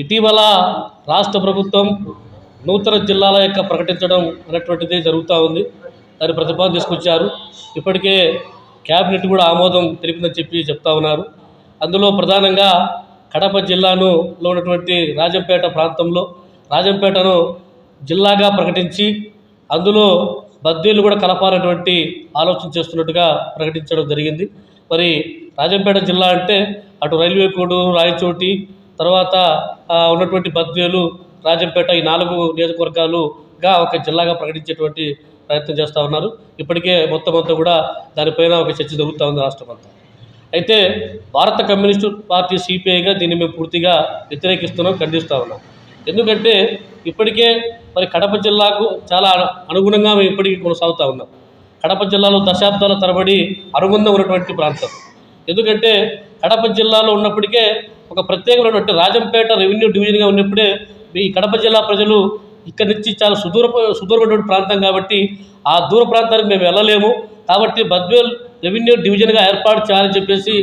ఇటీవల రాష్ట్ర ప్రభుత్వం నూతన జిల్లాల యొక్క ప్రకటించడం అనేటువంటిది జరుగుతూ ఉంది. దాని ప్రతిపాదన తీసుకొచ్చారు. ఇప్పటికే క్యాబినెట్ కూడా ఆమోదం తెలిపిందని చెప్తా ఉన్నారు. అందులో ప్రధానంగా కడప జిల్లాలో ఉన్నటువంటి రాజంపేట ప్రాంతంలో రాజంపేటను జిల్లాగా ప్రకటించి అందులో బద్వేలు కూడా కలపాలనేటువంటి ఆలోచన చేస్తున్నట్టుగా ప్రకటించడం జరిగింది. మరి రాజంపేట జిల్లా అంటే అటు రైల్వే కోడు, రాయచోటి, తర్వాత ఉన్నటువంటి బద్వేలు, రాజంపేట ఈ 4 నియోజకవర్గాలుగా ఒక జిల్లాగా ప్రకటించేటువంటి ప్రయత్నం చేస్తూ ఉన్నారు. ఇప్పటికే మొత్తం అంతా కూడా దానిపైన ఒక చర్చ జరుగుతూ ఉంది రాష్ట్రం అంతా. అయితే భారత కమ్యూనిస్టు పార్టీ సిపిఐగా దీన్ని మేము పూర్తిగా వ్యతిరేకిస్తున్నాం, ఖండిస్తూ ఉన్నాం. ఎందుకంటే ఇప్పటికే మరి కడప జిల్లాకు చాలా అనుగుణంగా మేము ఇప్పటికీ కొనసాగుతూ ఉన్నాం. కడప జిల్లాలో దశాబ్దాల తరబడి అనుబంధం ఉన్నటువంటి ప్రాంతం. ఎందుకంటే కడప జిల్లాలో ఉన్నప్పటికే ఒక ప్రత్యేకమైనటువంటి రాజంపేట రెవెన్యూ డివిజన్గా ఉన్నప్పుడే ఈ కడప జిల్లా ప్రజలు ఇక్కడి నుంచి చాలా సుదూరమైనటువంటి ప్రాంతం కాబట్టి ఆ దూర ప్రాంతానికి మేము వెళ్ళలేము. కాబట్టి బద్వేల్ రెవెన్యూ డివిజన్గా ఏర్పాటు చేయాలని చెప్పేసి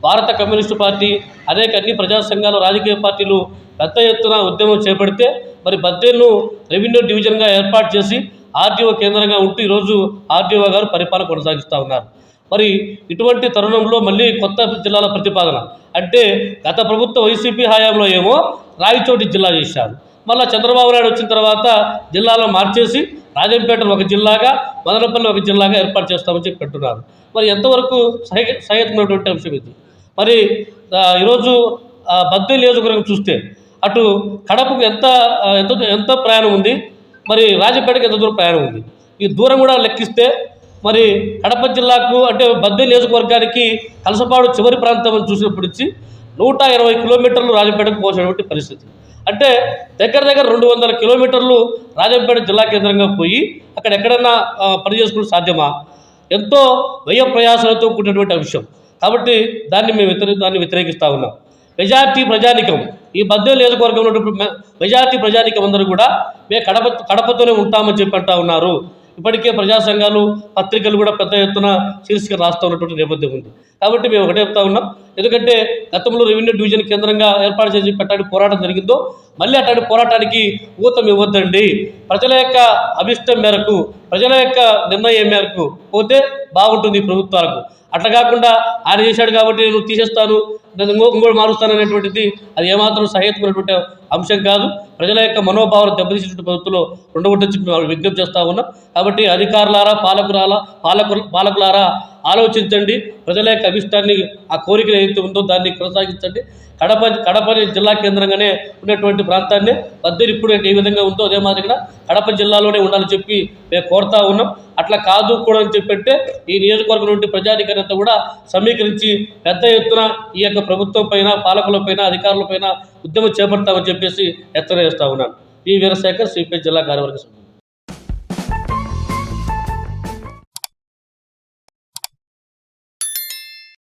భారత కమ్యూనిస్టు పార్టీ అన్ని ప్రజా సంఘాలు, రాజకీయ పార్టీలు పెద్ద ఎత్తున ఉద్యమం చేపడితే మరి బద్వేల్ను రెవెన్యూ డివిజన్గా ఏర్పాటు చేసి ఆర్డీఓ కేంద్రంగా ఉంటూ ఈరోజు ఆర్డీఓ గారు పరిపాలన కొనసాగిస్తూ ఉన్నారు. మరి ఇటువంటి తరుణంలో మళ్ళీ కొత్త జిల్లాల ప్రతిపాదన అంటే గత ప్రభుత్వ వైసీపీ హయాంలో ఏమో రాయచోటి జిల్లా చేశారు. మళ్ళీ చంద్రబాబు నాయుడు వచ్చిన తర్వాత జిల్లాలను మార్చేసి రాజంపేటను ఒక జిల్లాగా, మదనపల్లి ఒక జిల్లాగా ఏర్పాటు చేస్తామని చెప్పి పెట్టున్నారు. మరి ఎంతవరకు సహేతుమైనటువంటి అంశం ఇది. మరి ఈరోజు బద్వేలు నియోజకవర్గం చూస్తే అటు కడపకు ఎంత ప్రయాణం ఉంది, మరి రాజంపేటకు ఎంత దూరం ప్రయాణం ఉంది. ఈ దూరం కూడా లెక్కిస్తే మరి కడప జిల్లాకు అంటే బద్వేలు నియోజకవర్గానికి కలసపాడు చివరి ప్రాంతం చూసినప్పటి నుంచి 120 కిలోమీటర్లు రాజంపేటకు పోసేటువంటి పరిస్థితి. అంటే దగ్గర 200 కిలోమీటర్లు రాజంపేట జిల్లా కేంద్రంగా పోయి అక్కడ ఎక్కడన్నా పని చేసుకోవడం సాధ్యమా? ఎంతో వ్యయ ప్రయాసాలతో కూడినటువంటి అంశం. కాబట్టి దాన్ని వ్యతిరేకిస్తూ ఉన్నాం. మెజార్టీ ప్రజానికం ఈ బద్వేలు నియోజకవర్గంలో ఉన్నటువంటి మెజార్టీ ప్రజానికం అందరూ కూడా మేము కడపతోనే ఉంటామని చెప్పి అంటూ ఉన్నారు. ఇప్పటికే ప్రజా సంఘాలు, పత్రికలు కూడా పెద్ద ఎత్తున శీర్షిక రాస్తూ ఉన్నటువంటి నేపథ్యం ఉంది. కాబట్టి మేము ఒకటే చెప్తా ఉన్నాం. ఎందుకంటే గతంలో రెవెన్యూ డివిజన్ కేంద్రంగా ఏర్పాటు చేసి అట్లాంటి పోరాటం జరిగిందో మళ్ళీ అట్లాంటి పోరాటానికి ఊతం ఇవ్వద్దండి. ప్రజల యొక్క అభిష్టం మేరకు, ప్రజల యొక్క నిర్ణయం మేరకు పోతే బాగుంటుంది ప్రభుత్వాలకు. అట్లా కాకుండా ఆయన చేశాడు కాబట్టి నేను తీసేస్తాను, నేను ఇంకోటి మారుస్తాను అనేటువంటిది అది ఏమాత్రం సహేతుకున్నటువంటి అంశం కాదు. ప్రజల యొక్క మనోభావాలు దెబ్బతీసినటువంటి ప్రభుత్వంలో ఉండవచ్చని విజ్ఞప్తి చేస్తూ ఉన్నాం. కాబట్టి అధికారులారా, పాలకులారా ఆలోచించండి. ప్రజల యొక్క అభిష్టాన్ని, ఆ కోరికలు ఏదైతే ఉందో దాన్ని కొనసాగించండి. కడప జిల్లా కేంద్రంగానే ఉన్నటువంటి ప్రాంతాన్ని బద్వేలు ఇప్పుడు ఏ విధంగా ఉందో అదే మాదిరిగా కడప జిల్లాలోనే ఉండాలని చెప్పి మేము కోరుతా ఉన్నాం. అట్లా కాదు కూడా అని చెప్పంటే ఈ నియోజకవర్గం నుండి ప్రజాధికారంతా కూడా సమీకరించి పెద్ద ఎత్తున ఈ యొక్క ప్రభుత్వం పైన, పాలకులపైన, అధికారులపైన ఉద్యమం చేపడతామని చెప్పేసి హెచ్చరిస్తా ఉన్నాను. ఈ వీరశేఖర్, సిపిఐ జిల్లా కార్యవర్గ సభ్యులు.